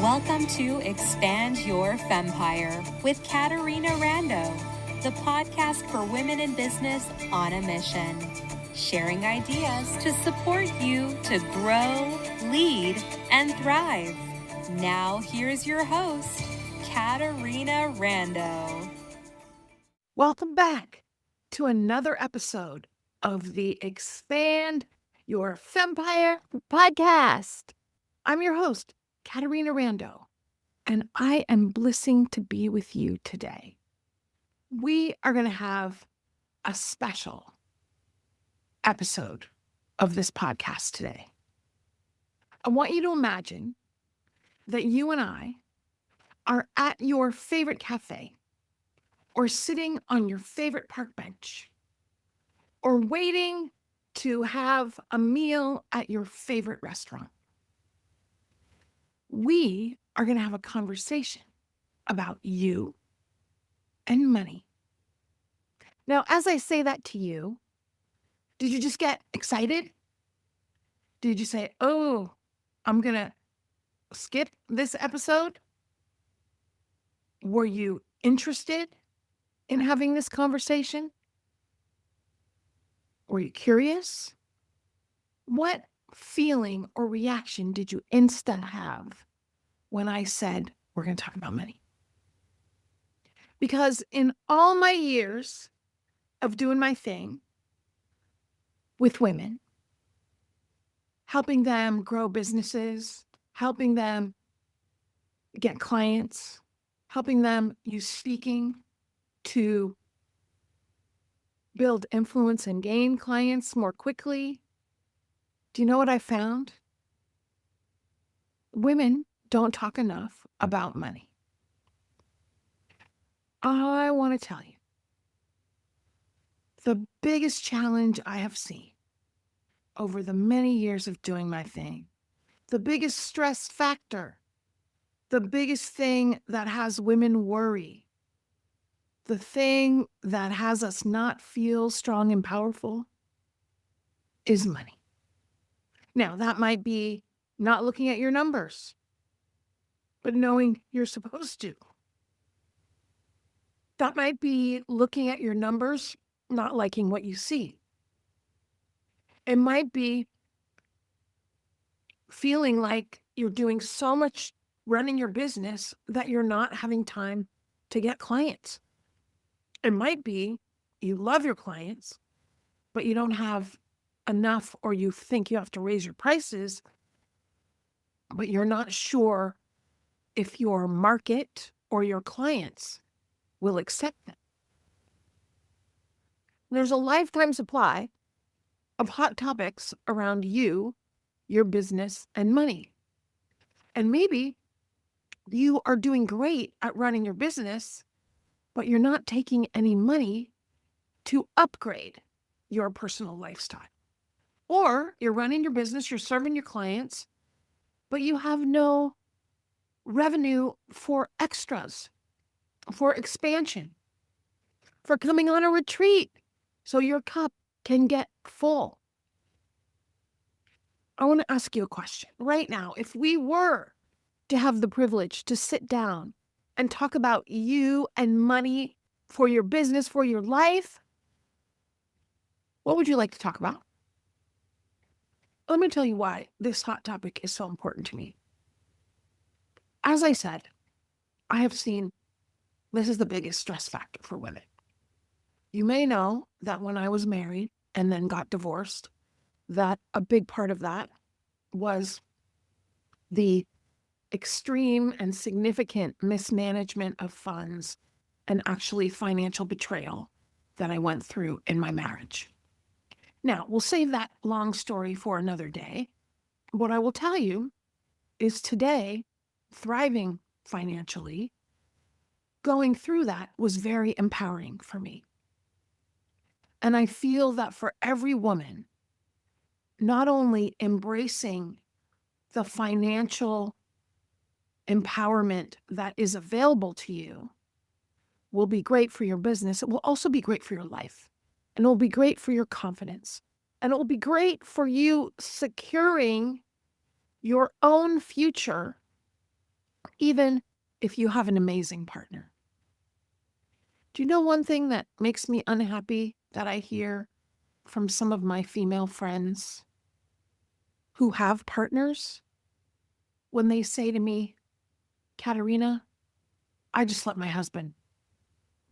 Welcome to Expand Your Fempire with Caterina Rando, the podcast for women in business on a mission, sharing ideas to support you to grow, lead, and thrive. Now, here's your host, Caterina Rando. Welcome back to another episode of the Expand Your Fempire podcast. I'm your host, Caterina Rando, and I am blessing to be with you today. We are going to have a special episode of this podcast today. I want you to imagine that you and I are at your favorite cafe, or sitting on your favorite park bench, or waiting to have a meal at your favorite restaurant. We are going to have a conversation about you and money. Now, as I say that to you, did you just get excited? Did you say, oh, I'm going to skip this episode? Were you interested in having this conversation? Were you curious? What feeling or reaction did you instant have when I said we're going to talk about money? Because in all my years of doing my thing with women, helping them grow businesses, helping them get clients, helping them use speaking to build influence and gain clients more quickly, do you know what I found? Women don't talk enough about money. I want to tell you, the biggest challenge I have seen over the many years of doing my thing, the biggest stress factor, the biggest thing that has women worry, the thing that has us not feel strong and powerful is money. Now, that might be not looking at your numbers, but knowing you're supposed to. That might be looking at your numbers, not liking what you see. It might be feeling like you're doing so much running your business that you're not having time to get clients. It might be you love your clients, but you don't have enough, or you think you have to raise your prices, but you're not sure if your market or your clients will accept them. There's a lifetime supply of hot topics around you, your business, and money. And maybe you are doing great at running your business, but you're not taking any money to upgrade your personal lifestyle. Or you're running your business, you're serving your clients, but you have no revenue for extras, for expansion, for coming on a retreat so your cup can get full. I want to ask you a question right now. If we were to have the privilege to sit down and talk about you and money for your business, for your life, what would you like to talk about? Let me tell you why this hot topic is so important to me. As I said, I have seen this is the biggest stress factor for women. You may know that when I was married and then got divorced, that a big part of that was the extreme and significant mismanagement of funds and actually financial betrayal that I went through in my marriage. Now, we'll save that long story for another day. What I will tell you is today, thriving financially, going through that was very empowering for me. And I feel that for every woman, not only embracing the financial empowerment that is available to you will be great for your business, it will also be great for your life. And it will be great for your confidence. And it will be great for you securing your own future even if you have an amazing partner. Do you know one thing that makes me unhappy that I hear from some of my female friends who have partners? When they say to me, Caterina, I just let my husband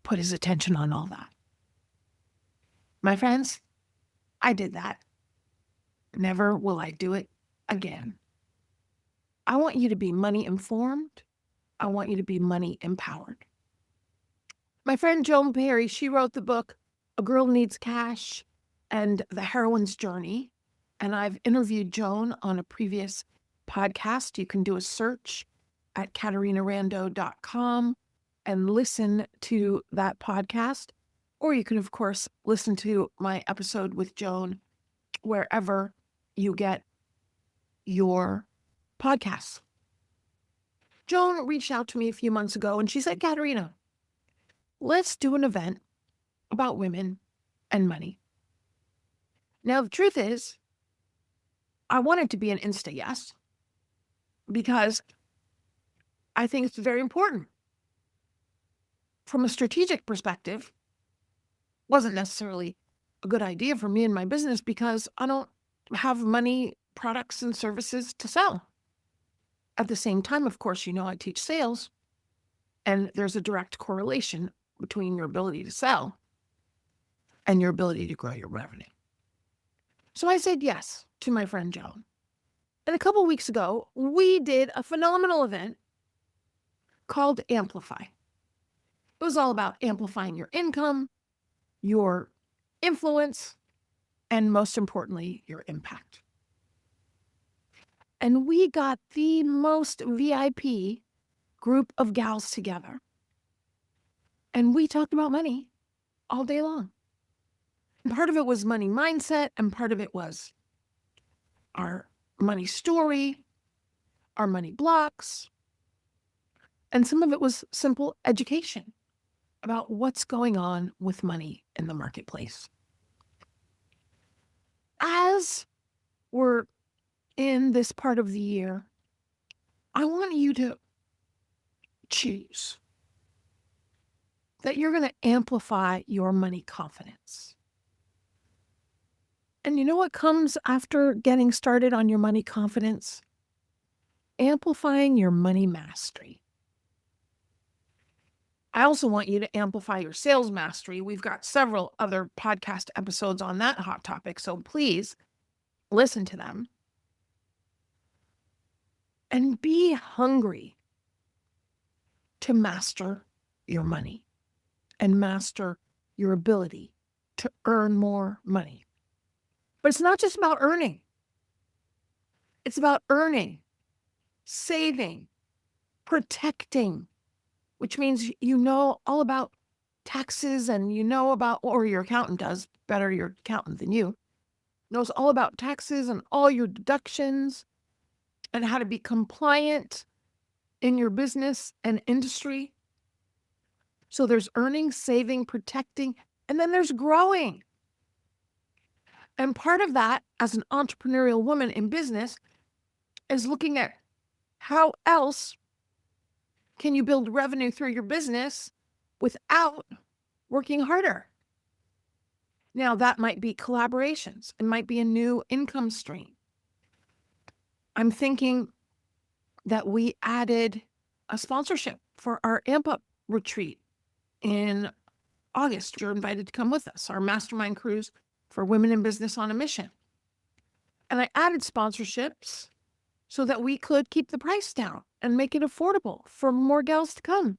put his attention on all that. My friends, I did that. Never will I do it again. I want you to be money informed. I want you to be money empowered. My friend Joan Perry, she wrote the book, A Girl Needs Cash and the Heroine's Journey. And I've interviewed Joan on a previous podcast. You can do a search at CaterinaRando.com and listen to that podcast. Or you can, of course, listen to my episode with Joan wherever you get your podcasts. Joan reached out to me a few months ago and she said, Caterina, let's do an event about women and money. Now, the truth is, I want it to be an Insta yes, because I think it's very important. From a strategic perspective, wasn't necessarily a good idea for me and my business because I don't have money, products, and services to sell. At the same time, of course, you know, I teach sales, and there's a direct correlation between your ability to sell and your ability to grow your revenue. So I said yes to my friend Joan. And a couple of weeks ago, we did a phenomenal event called Amplify. It was all about amplifying your income, your influence, and most importantly, your impact. And we got the most VIP group of gals together. And we talked about money all day long. And part of it was money mindset, and part of it was our money story, our money blocks, and some of it was simple education about what's going on with money in the marketplace. As we're in this part of the year, I want you to choose that you're going to amplify your money confidence. And you know what comes after getting started on your money confidence? Amplifying your money mastery. I also want you to amplify your sales mastery. We've got several other podcast episodes on that hot topic, so please listen to them. And be hungry to master your money and master your ability to earn more money. But it's not just about earning. It's about earning, saving, protecting, which means you know all about taxes and you know about, or your accountant does, better your accountant than you, knows all about taxes and all your deductions and how to be compliant in your business and industry. So there's earning, saving, protecting, and then there's growing. And part of that, as an entrepreneurial woman in business, is looking at how else can you build revenue through your business without working harder. Now, that might be collaborations. It might be a new income stream. I'm thinking that we added a sponsorship for our Amp Up retreat in August. You're invited to come with us, our mastermind cruise for women in business on a mission. And I added sponsorships so that we could keep the price down and make it affordable for more gals to come.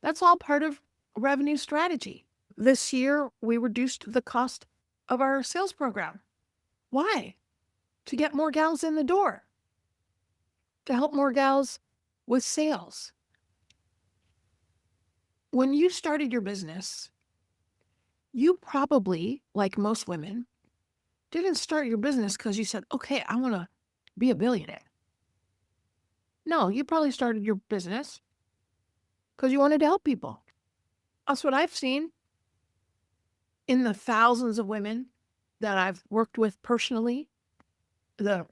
That's all part of revenue strategy. This year, we reduced the cost of our sales program. Why? To get more gals in the door, to help more gals with sales. When you started your business, you probably, like most women, didn't start your business because you said, okay, I want to be a billionaire. No, you probably started your business because you wanted to help people. That's what I've seen in the thousands of women that I've worked with personally, the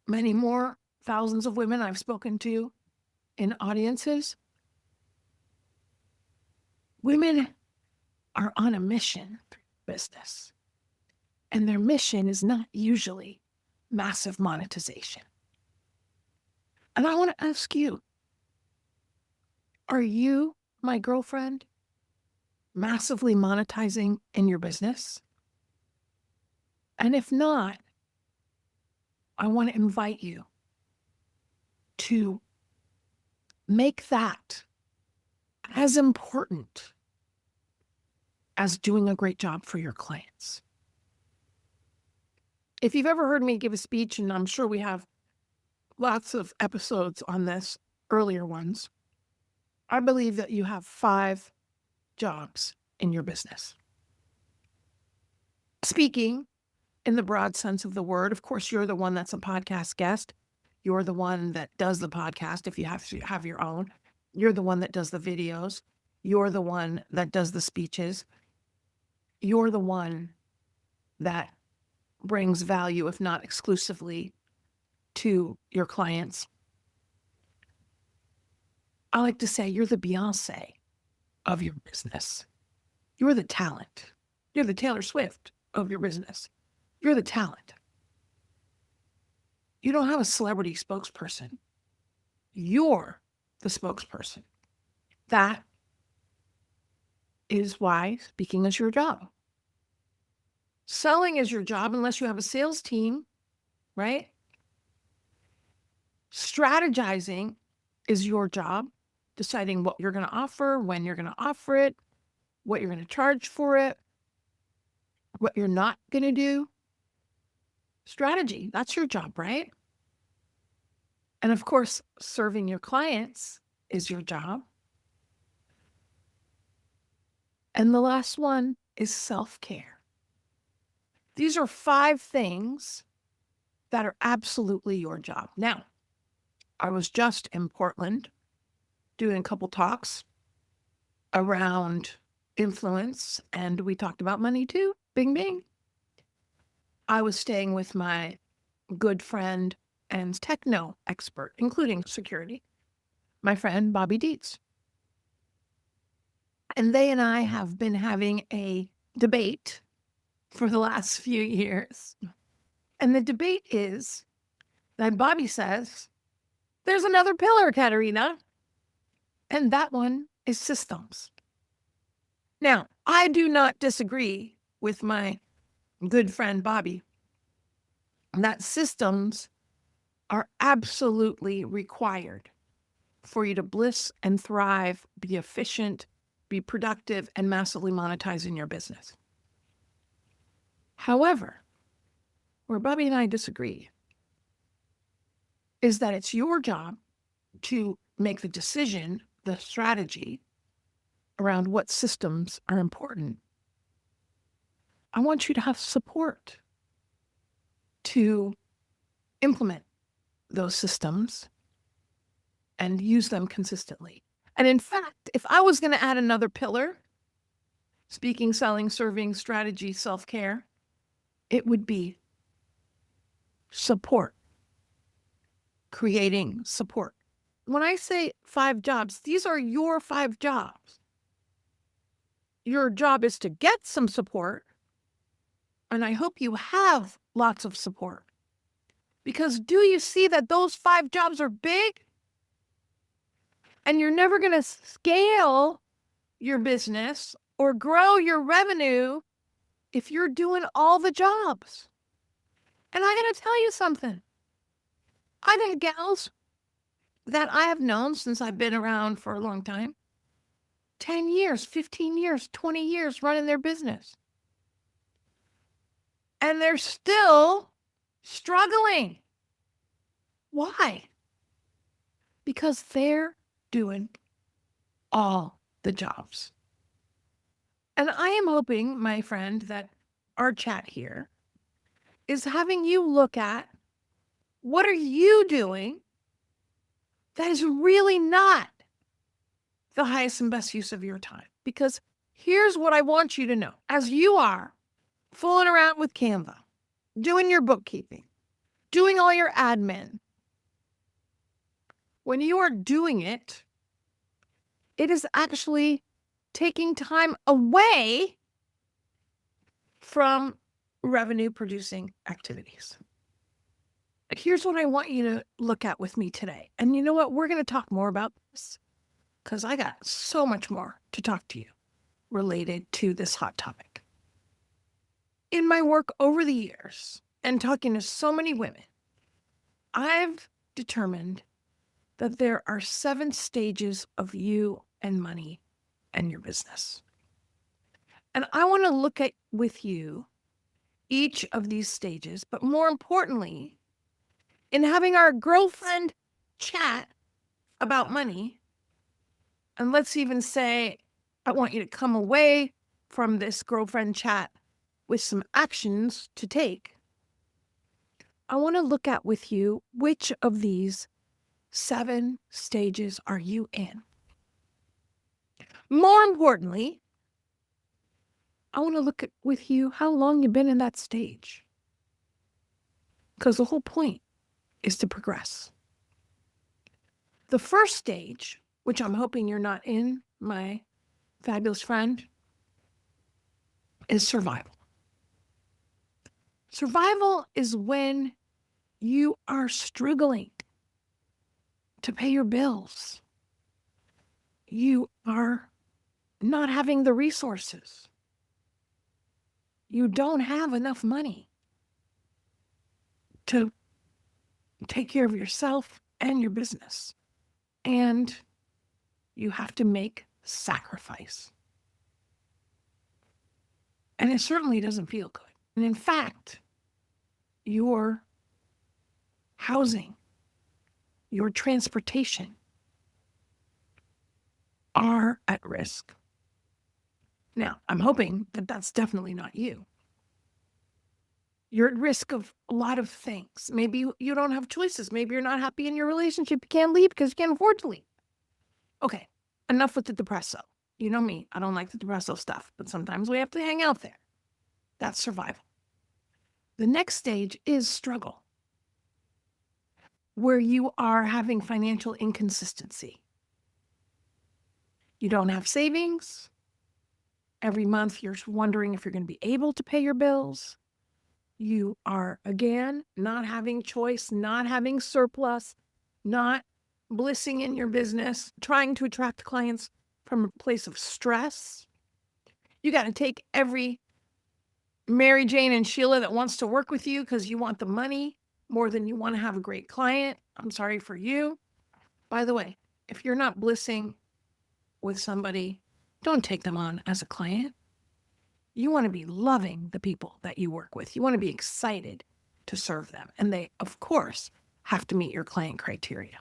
many more thousands of women I've spoken to in audiences, women are on a mission for business. And their mission is not usually massive monetization. And I want to ask you, are you, my girlfriend, massively monetizing in your business? And if not, I want to invite you to make that as important as doing a great job for your clients. If you've ever heard me give a speech, and I'm sure we have lots of episodes on this, earlier ones, I believe that you have 5 jobs in your business. Speaking in the broad sense of the word, of course, you're the one that's a podcast guest. You're the one that does the podcast if you have to have your own. You're the one that does the videos. You're the one that does the speeches. You're the one that brings value, if not exclusively, to your clients. I like to say you're the Beyonce of your business. You're the talent. You're the Taylor Swift of your business. You're the talent. You don't have a celebrity spokesperson. You're the spokesperson. That is why speaking is your job. Selling is your job unless you have a sales team, right? Strategizing is your job, deciding what you're going to offer, when you're going to offer it, what you're going to charge for it, what you're not going to do. Strategy, that's your job, right? And of course, serving your clients is your job. And the last one is self-care. These are 5 things that are absolutely your job. Now, I was just in Portland doing a couple talks around influence, and we talked about money too. Bing, bing. I was staying with my good friend and techno expert, including security, my friend Bobby Dietz. And they and I have been having a debate for the last few years. And the debate is that Bobby says, there's another pillar, Caterina, and that one is systems. Now, I do not disagree with my good friend Bobby that systems are absolutely required for you to bliss and thrive, be efficient, be productive, and massively monetize in your business. However, where Bobby and I disagree is that it's your job to make the decision, the strategy around what systems are important. I want you to have support to implement those systems and use them consistently. And in fact, if I was going to add another pillar, speaking, selling, serving, strategy, self-care, it would be support, creating support. When I say 5 jobs, these are your 5 jobs. Your job is to get some support, and I hope you have lots of support. Because do you see that those 5 jobs are big? And you're never going to scale your business or grow your revenue if you're doing all the jobs. And I got to tell you something. I've had gals that I have known since I've been around for a long time, 10 years, 15 years, 20 years running their business. And they're still struggling. Why? Because they're doing all the jobs. And I am hoping, my friend, that our chat here is having you look at what are you doing that is really not the highest and best use of your time. Because here's what I want you to know. As you are fooling around with Canva, doing your bookkeeping, doing all your admin, When you are doing it, it is actually taking time away from revenue producing activities. Here's what I want you to look at with me today. And you know what? We're going to talk more about this because I got so much more to talk to you related to this hot topic. In my work over the years and talking to so many women, I've determined that there are 7 stages of you and money and your business. And I want to look at with you each of these stages, but more importantly, in having our girlfriend chat about money, and let's even say, I want you to come away from this girlfriend chat with some actions to take. I want to look at with you which of these 7 stages are you in. More importantly, I want to look at with you how long you've been in that stage. Because the whole point is to progress. The first stage, which I'm hoping you're not in, my fabulous friend, is survival. Survival is when you are struggling to pay your bills. You are not having the resources. You don't have enough money to take care of yourself and your business. And you have to make sacrifice. And it certainly doesn't feel good. And in fact, your housing, your transportation are at risk. Now, I'm hoping that that's definitely not you. You're at risk of a lot of things. Maybe you don't have choices. Maybe you're not happy in your relationship. You can't leave because you can't afford to leave. Okay, enough with the depresso. You know me, I don't like the depresso stuff, but sometimes we have to hang out there. That's survival. The next stage is struggle, where you are having financial inconsistency. You don't have savings. Every month you're wondering if you're going to be able to pay your bills. You are, again, not having choice, not having surplus, not blissing in your business, trying to attract clients from a place of stress. You got to take every Mary Jane and Sheila that wants to work with you because you want the money more than you want to have a great client. I'm sorry for you. By the way, if you're not blissing with somebody, don't take them on as a client. You want to be loving the people that you work with. You want to be excited to serve them. And they, of course, have to meet your client criteria.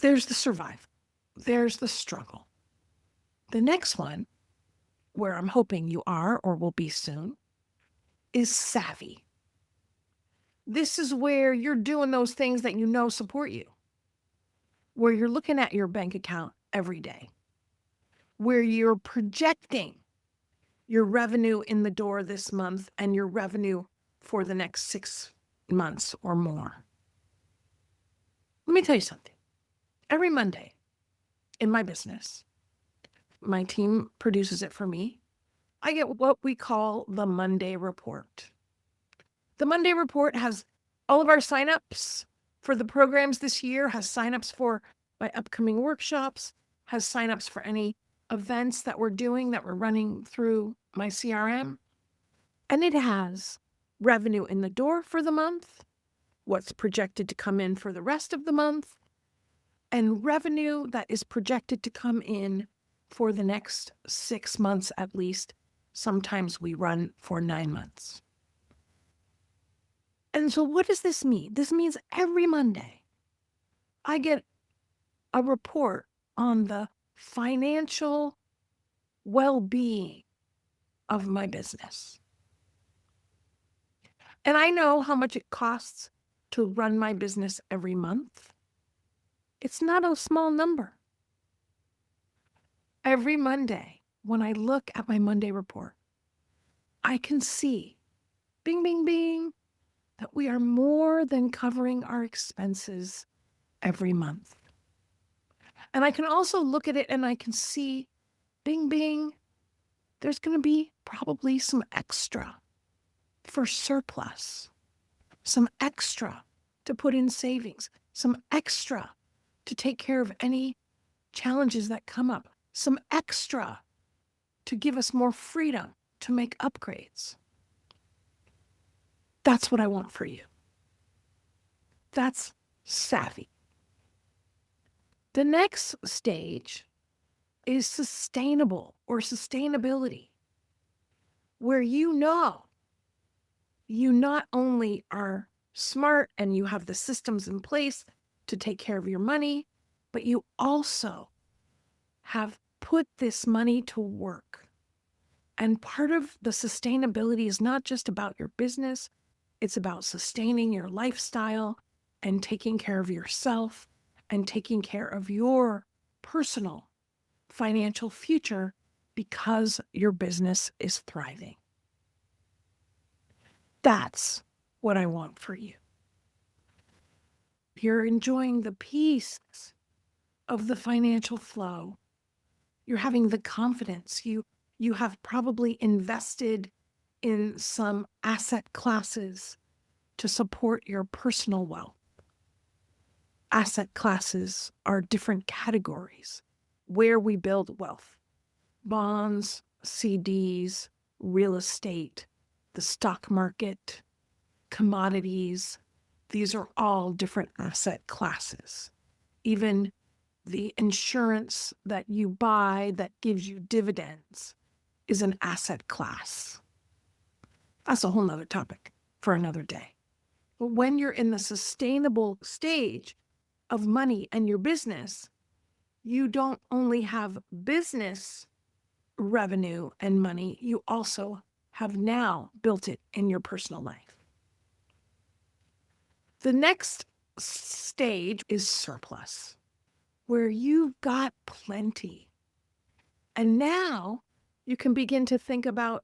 There's the survival. There's the struggle. The next one, where I'm hoping you are or will be soon, is savvy. This is where you're doing those things that you know support you, where you're looking at your bank account every day, where you're projecting your revenue in the door this month and your revenue for the next 6 months or more. Let me tell you something. Every Monday in my business, my team produces it for me. I get what we call the Monday report. The Monday report has all of our signups for the programs this year, has signups for my upcoming workshops, has signups for any events that we're doing that we're running through my CRM. And it has revenue in the door for the month, what's projected to come in for the rest of the month, and revenue that is projected to come in for the next 6 months at least. Sometimes we run for 9 months. And so what does this mean? This means every Monday, I get a report on the financial well-being of my business. And I know how much it costs to run my business every month. It's not a small number. Every Monday, when I look at my Monday report, I can see, bing, bing, bing, that we are more than covering our expenses every month. And I can also look at it and I can see, bing, bing, there's going to be probably some extra for surplus, some extra to put in savings, some extra to take care of any challenges that come up, some extra to give us more freedom to make upgrades. That's what I want for you. That's savvy. The next stage is sustainable or sustainability, where you not only are smart and you have the systems in place to take care of your money, but you also have put this money to work. And part of the sustainability is not just about your business, it's about sustaining your lifestyle and taking care of yourself and taking care of your personal financial future because your business is thriving. That's what I want for you. You're enjoying the peace of the financial flow. You're having the confidence. You have probably invested in some asset classes to support your personal wealth. Asset classes are different categories where we build wealth. Bonds, CDs, real estate, the stock market, commodities. These are all different asset classes. Even the insurance that you buy that gives you dividends is an asset class. That's a whole nother topic for another day. But when you're in the sustainable stage of money and your business, you don't only have business revenue and money, you also have now built it in your personal life. The next stage is surplus, where you've got plenty. And now you can begin to think about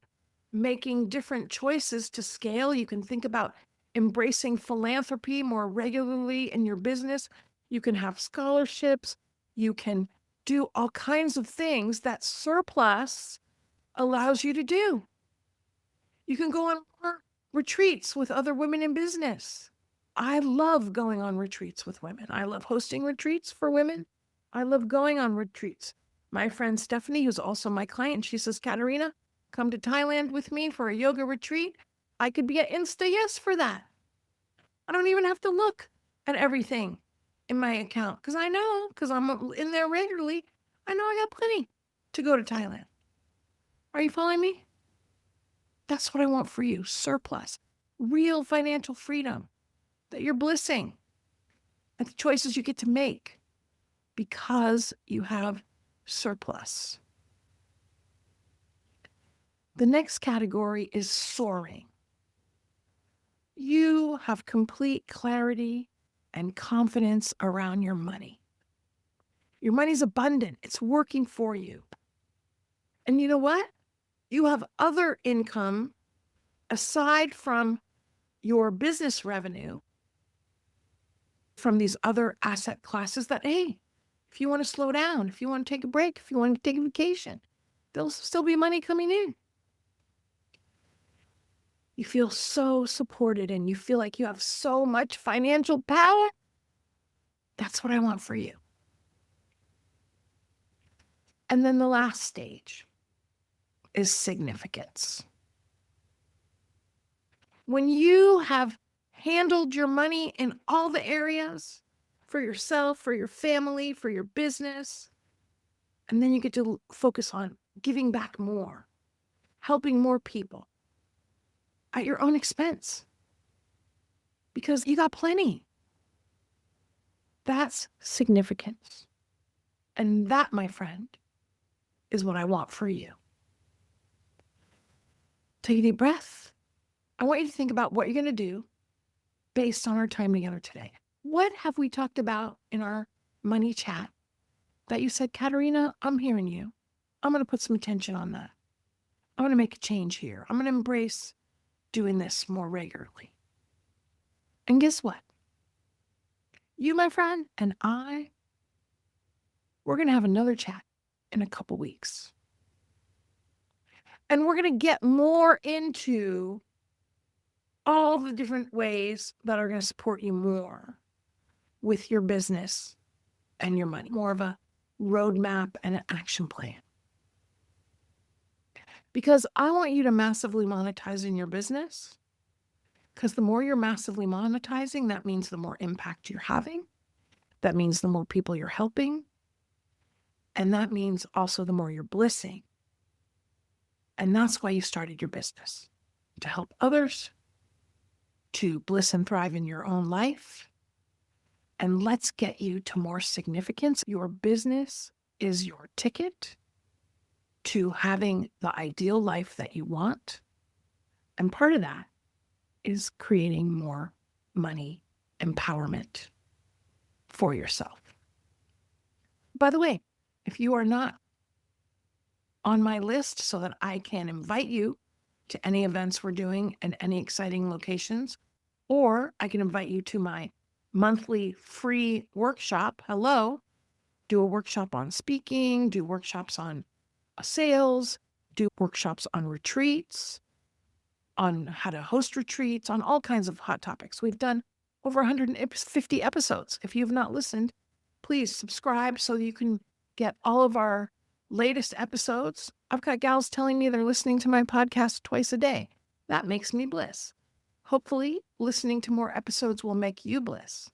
making different choices to scale. You can think about embracing philanthropy more regularly in your business. You can have scholarships. You can do all kinds of things that surplus allows you to do. You can go on more retreats with other women in business. I love going on retreats with women. I love hosting retreats for women. I love going on retreats. My friend Stephanie, who's also my client, she says, Caterina, come to Thailand with me for a yoga retreat. I could be an Insta yes for that. I don't even have to look at everything in my account because I'm in there regularly. I know I got plenty to go to Thailand. Are you following me? That's what I want for you. Surplus, real financial freedom that you're blissing at the choices you get to make because you have surplus. The next category is soaring. You have complete clarity and confidence around your money. Your money's abundant. It's working for you. And you know what? You have other income aside from your business revenue from these other asset classes that, hey, if you want to slow down, if you want to take a break, if you want to take a vacation, there'll still be money coming in. You feel so supported and you feel like you have so much financial power. That's what I want for you. And then the last stage is significance. When you have handled your money in all the areas for yourself, for your family, for your business, and then you get to focus on giving back more, helping more people at your own expense because you got plenty. That's significance. And that, my friend, is what I want for you. Take a deep breath. I want you to think about what you're going to do based on our time together today. What have we talked about in our money chat that you said, Caterina, I'm hearing you. I'm going to put some attention on that. I'm going to make a change here. I'm going to embrace doing this more regularly. And guess what? You, my friend, and we're going to have another chat in a couple weeks. And we're going to get more into all the different ways that are going to support you more with your business and your money. More of a roadmap and an action plan. Because I want you to massively monetize in your business. Because the more you're massively monetizing, that means the more impact you're having. That means the more people you're helping. And that means also the more you're blissing. And that's why you started your business, to help others, to bliss and thrive in your own life. And let's get you to more significance. Your business is your ticket to having the ideal life that you want. And part of that is creating more money empowerment for yourself. By the way, if you are not on my list so that I can invite you to any events we're doing and any exciting locations, or I can invite you to my monthly free workshop. Do a workshop on speaking, do workshops on sales, do workshops on retreats, on how to host retreats, on all kinds of hot topics. We've done over 150 episodes. If you've not listened, please subscribe so you can get all of our latest episodes. I've got gals telling me they're listening to my podcast twice a day. That makes me bliss. Hopefully, listening to more episodes will make you bliss.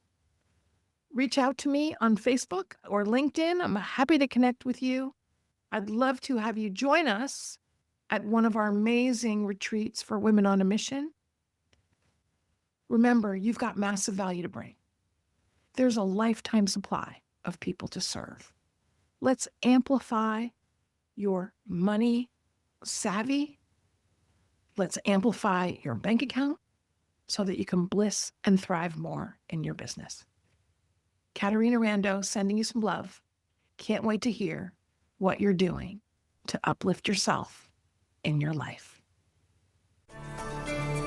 Reach out to me on Facebook or LinkedIn. I'm happy to connect with you. I'd love to have you join us at one of our amazing retreats for women on a mission. Remember, you've got massive value to bring. There's a lifetime supply of people to serve. Let's amplify your money savvy. Let's amplify your bank account so that you can bliss and thrive more in your business. Caterina Rando sending you some love. Can't wait to hear what you're doing to uplift yourself in your life.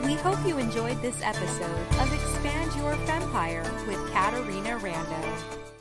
We hope you enjoyed this episode of Expand Your Fempire with Caterina Rando.